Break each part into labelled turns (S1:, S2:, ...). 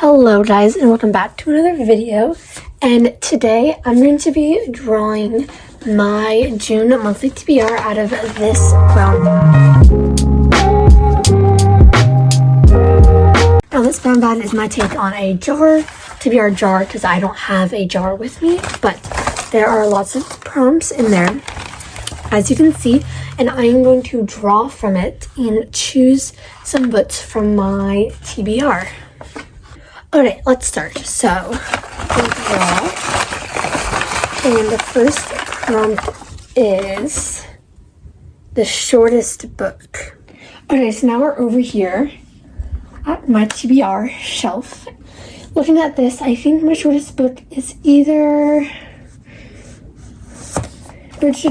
S1: Hello guys, and welcome back to another video. And today I'm going to be drawing my June monthly TBR out of this brown bag. Now this brown bag is my take on a jar, TBR jar, because I don't have a jar with me, but there are lots of prompts in there, as you can see, and I am going to draw from it and choose some books from my TBR. Okay, let's start. So, I'll draw. And the first prompt is the shortest book. Okay, so now we're over here at my TBR shelf. Looking at this, I think my shortest book is either Percy,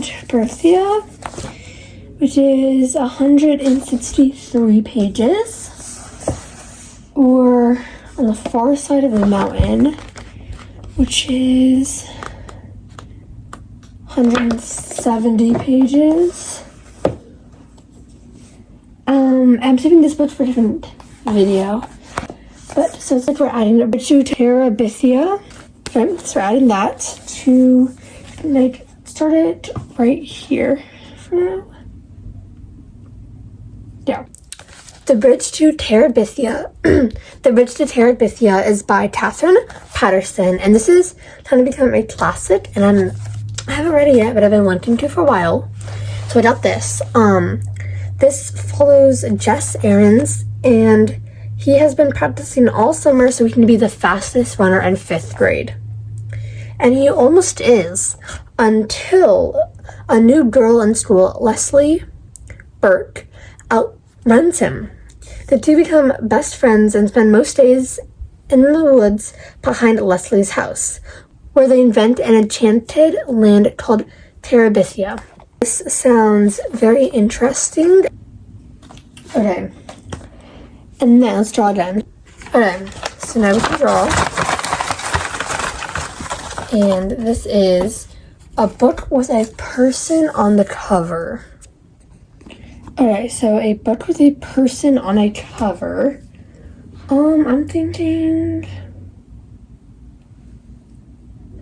S1: which is 163 pages, or on the far side of the mountain, which is 170 pages. I'm saving this book for a different video, but so it's like we're adding a bit to Terabithia. Okay, so we're adding that to like start it right here for now. Yeah. The Bridge to Terabithia. The Bridge to Terabithia is by Katherine and this is trying to become a classic, and I haven't read it yet, but I've been wanting to for a while. So I got this. This follows Jess Aarons, and he has been practicing all summer so he can be the fastest runner in 5th grade. And he almost is, until a new girl in school, Leslie Burke, outruns him. The two become best friends and spend most days in the woods behind Leslie's house, where they invent an enchanted land called Terabithia. This sounds very interesting. Okay. And then let's draw again. Okay, so now we can draw. And this is a book with a person on the cover. Alright, so a book with a person on a cover. I'm thinking...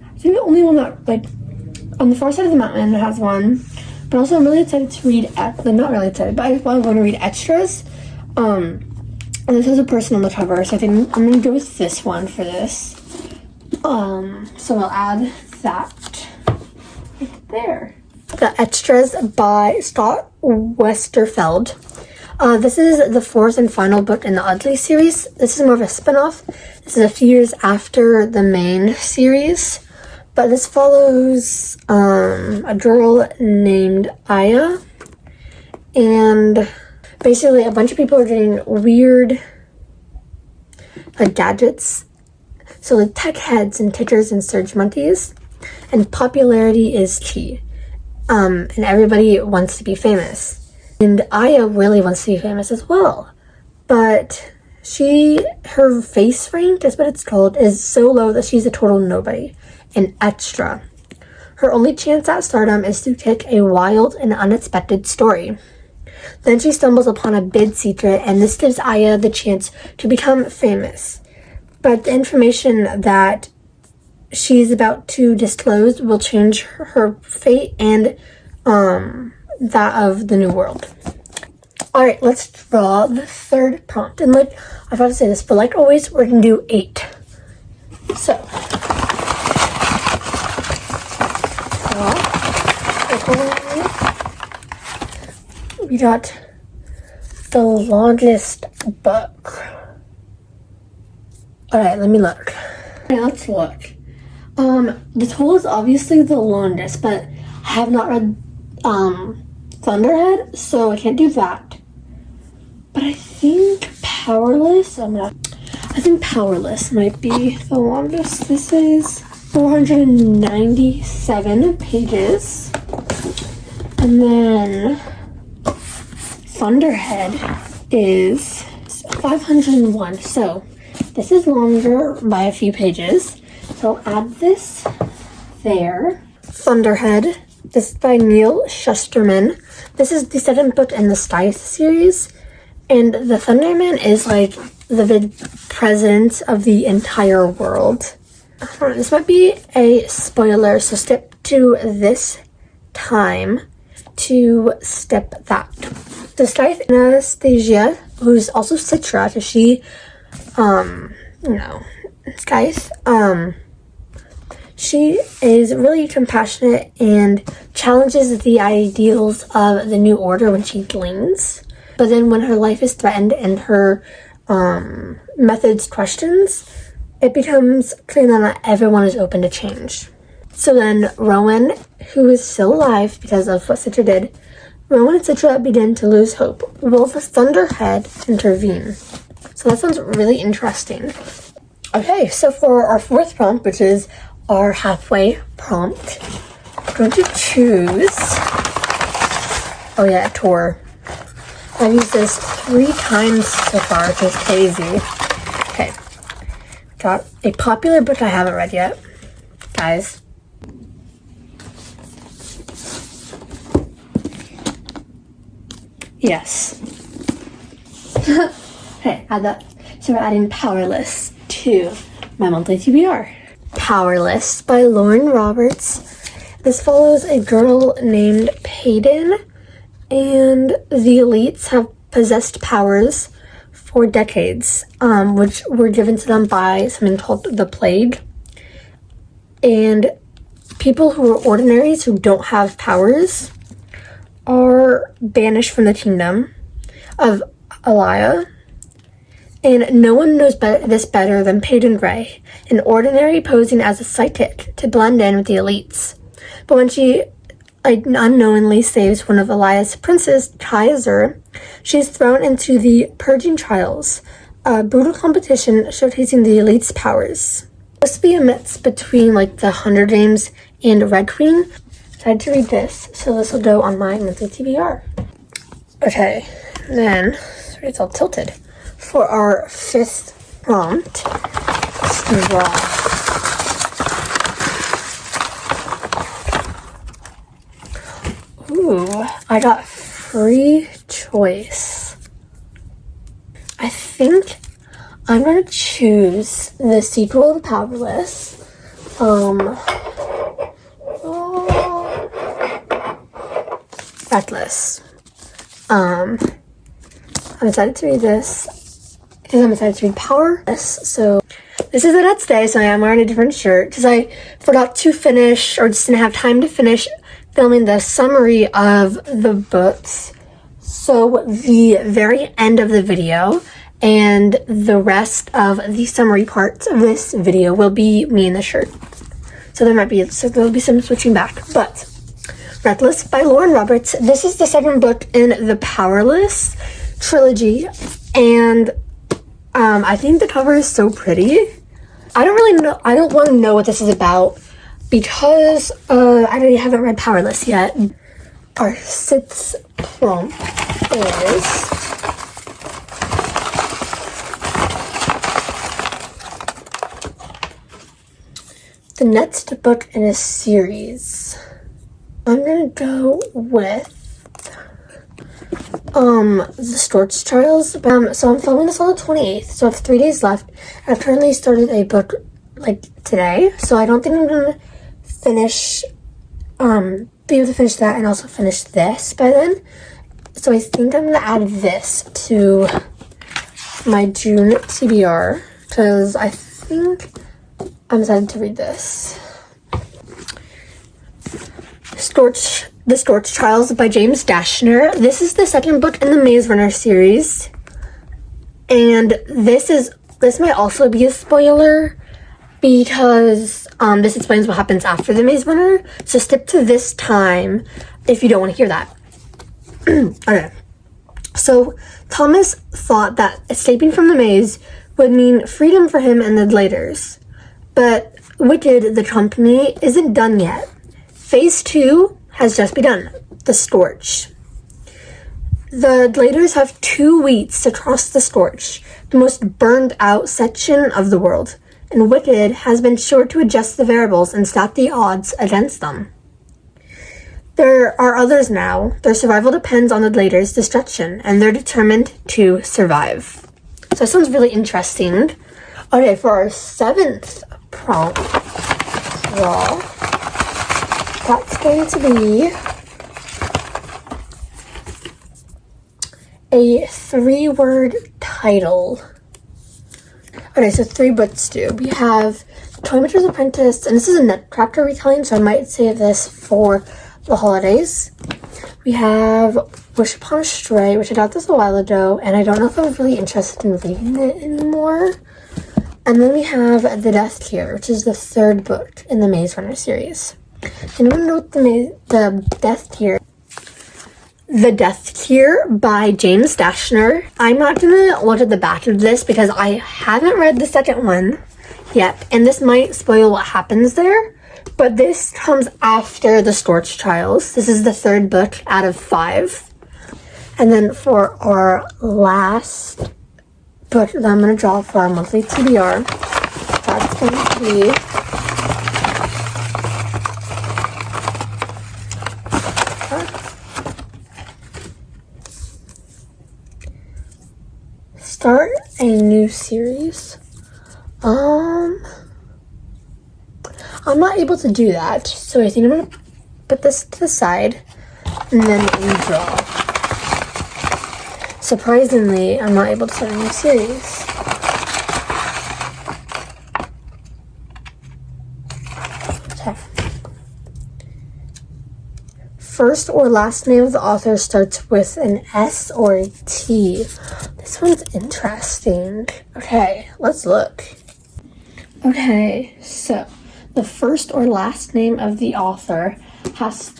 S1: I think the only one that, like, on the far side of the mountain has one. But also I'm really excited to read, not really excited, but I want to read extras. And this has a person on the cover, so I think I'm going to go with this one for this. So I'll add that right there. The Extras by Scott Westerfeld. This is the 4th and final book in the Ugly series. This is more of a spin-off. This is a few years after the main series. But this follows a girl named Aya. And basically a bunch of people are getting weird gadgets. So like tech heads and tickers and surge monkeys. And popularity is key. And everybody wants to be famous. And Aya really wants to be famous as well. But her face rank, is what it's called, is so low that she's a total nobody. An extra. Her only chance at stardom is to take a wild and unexpected story. Then she stumbles upon a big secret, and this gives Aya the chance to become famous. But the information that she's about to disclose will change her fate and that of the new world. Alright, let's draw the third prompt. And like, I forgot to say this, but like always, we're going to do 8. So, we got the longest book. Alright, let me look. Okay, let's look. The total is obviously the longest, but I have not read Thunderhead, so I can't do that. But I think Powerless might be the longest. This is 497 pages. And then Thunderhead is 501. So this is longer by a few pages. So I'll add this there. Thunderhead. This is by Neil Shusterman. This is the 7th book in the Scythe series. And the Thunderman is like the president of the entire world. This might be a spoiler, so step to this time to step that. The Scythe Anastasia, who's also Citra, so she, Scythe, she is really compassionate and challenges the ideals of the New Order when she gleans. But then when her life is threatened and her methods questions, it becomes clear that not everyone is open to change. So then Rowan, who is still alive because of what Citra did, Rowan and Citra begin to lose hope. Will the Thunderhead intervene? So that sounds really interesting. Okay, so for our fourth prompt, which is our halfway prompt, I'm going to choose, a tour. I've used this 3 times so far, which is crazy. Okay, got a popular book I haven't read yet, guys. Yes. Okay, add that. So we're adding Powerless to my monthly TBR. Powerless by Lauren Roberts. This follows a girl named Payton, and the elites have possessed powers for decades, which were given to them by something called the Plague. And people who are ordinaries who don't have powers are banished from the kingdom of Alaya. And no one knows this better than Payton Gray, an ordinary posing as a psychic to blend in with the elites. But when she unknowingly saves one of Alaya's princes, Kaiser, she's thrown into the Purging Trials, a brutal competition showcasing the elites' powers. This will be a mix between the Hunger Games and Red Queen. I had to read this, so this will go on my monthly TBR. Okay, then, sorry, it's all tilted. For our 5th prompt, straw. Ooh, I got free choice. I think I'm gonna choose the sequel to Powerless. Reckless. I'm excited to read this because I'm excited to read Powerless. So this is the next day, so I am wearing a different shirt because I forgot to finish, or just didn't have time to finish filming the summary of the books. So the very end of the video and the rest of the summary parts of this video will be me in the shirt. So there'll be some switching back, but Reckless by Lauren Roberts. This is the second book in the Powerless trilogy, and I think the cover is so pretty. I don't want to know what this is about because I really haven't read Powerless yet. Our 6th prompt is the next book in a series. I'm gonna go with the Storch Trials. So I'm filming this on the 28th, so I have 3 days left. I've currently started a book today, so I don't think I'm gonna finish be able to finish that and also finish this by then. So I think I'm gonna add this to my June TBR because I think I'm excited to read this. The Storch Trials by James Dashner. This is the second book in the Maze Runner series, and this might also be a spoiler because this explains what happens after the Maze Runner. So stick to this time if you don't want to hear that. Okay. So Thomas thought that escaping from the maze would mean freedom for him and the Gladers, but Wicked, the company, isn't done yet. Phase 2 has just begun, the Storch. The Gladers have 2 weeks to cross the Storch, the most burned out section of the world, and Wicked has been sure to adjust the variables and stack the odds against them. There are others now. Their survival depends on the leader's destruction, and they're determined to survive. So that sounds really interesting. Okay, for our 7th prompt, well, that's going to be a 3-word title. Okay, so 3 books do. We have Toymaker's Apprentice, and this is a Nutcracker retelling, so I might save this for the holidays. We have Wish Upon a Stray, which I got this a while ago, and I don't know if I'm really interested in reading it anymore. And then we have The Death Cure, which is the 3rd book in the Maze Runner series. Anyone know what the Death Cure? The Death Cure by James Dashner. I'm not gonna look at the back of this because I haven't read the 2nd one yet, and this might spoil what happens there, but this comes after the Storch Trials. This is the 3rd book out of 5. And then for our last book that I'm gonna draw for our monthly TBR, that's going to be start a new series. I'm not able to do that, so I think I'm gonna put this to the side and then redraw. Surprisingly, I'm not able to start a new series. Okay. First or last name of the author starts with an S or a T. This one's interesting. Okay, let's look. Okay, so the first or last name of the author has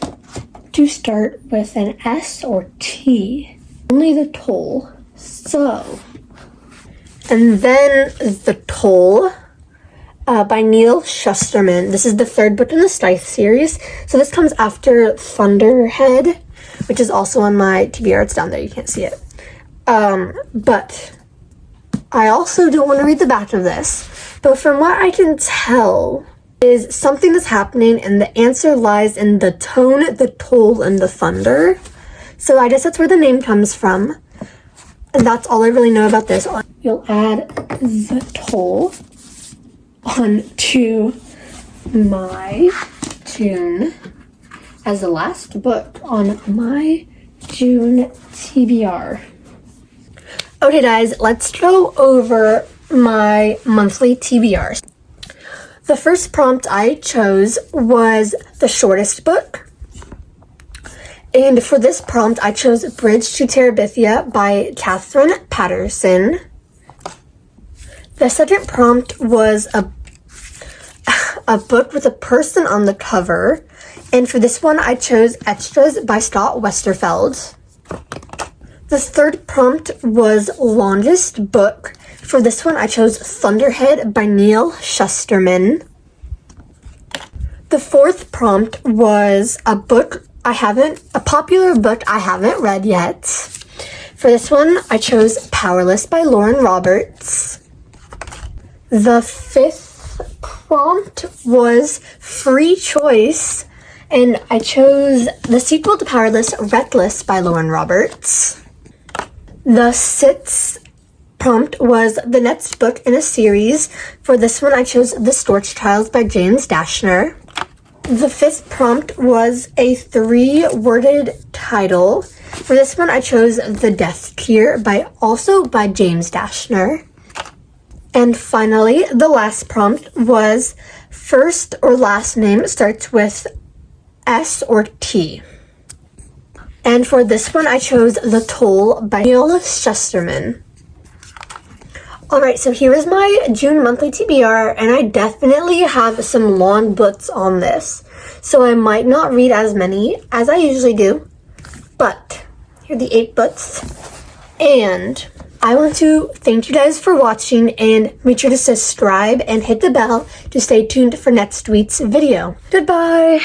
S1: to start with an S or T. Only the toll. So, and then the toll by Neil Shusterman. This is the 3rd book in the Scythe series. So this comes after Thunderhead, which is also on my TBR. It's down there. You can't see it. But I also don't want to read the back of this. But from what I can tell, is something is happening, and the answer lies in the tone, the toll, and the thunder. So I guess that's where the name comes from. And that's all I really know about this. You'll add the toll onto my June as the last book on my June TBR. Okay guys, let's go over my monthly TBRs. The first prompt I chose was the shortest book. And for this prompt, I chose Bridge to Terabithia by Katherine Patterson. The second prompt was a book with a person on the cover. And for this one, I chose Extras by Scott Westerfeld. The third prompt was longest book. For this one, I chose Thunderhead by Neil Shusterman. The fourth prompt was a popular book I haven't read yet. For this one, I chose Powerless by Lauren Roberts. The fifth prompt was Free Choice, and I chose the sequel to Powerless, Reckless by Lauren Roberts. The sixth prompt was the next book in a series. For this one, I chose The Storch Trials by James Dashner. The fifth prompt was a 3-worded title. For this one, I chose The Death Cure by James Dashner. And finally, the last prompt was first or last name starts with S or T. And for this one, I chose The Toll by Neil Shusterman. Alright, so here is my June monthly TBR, and I definitely have some long books on this. So I might not read as many as I usually do, but here are the 8 books. And I want to thank you guys for watching, and make sure to subscribe and hit the bell to stay tuned for next week's video. Goodbye!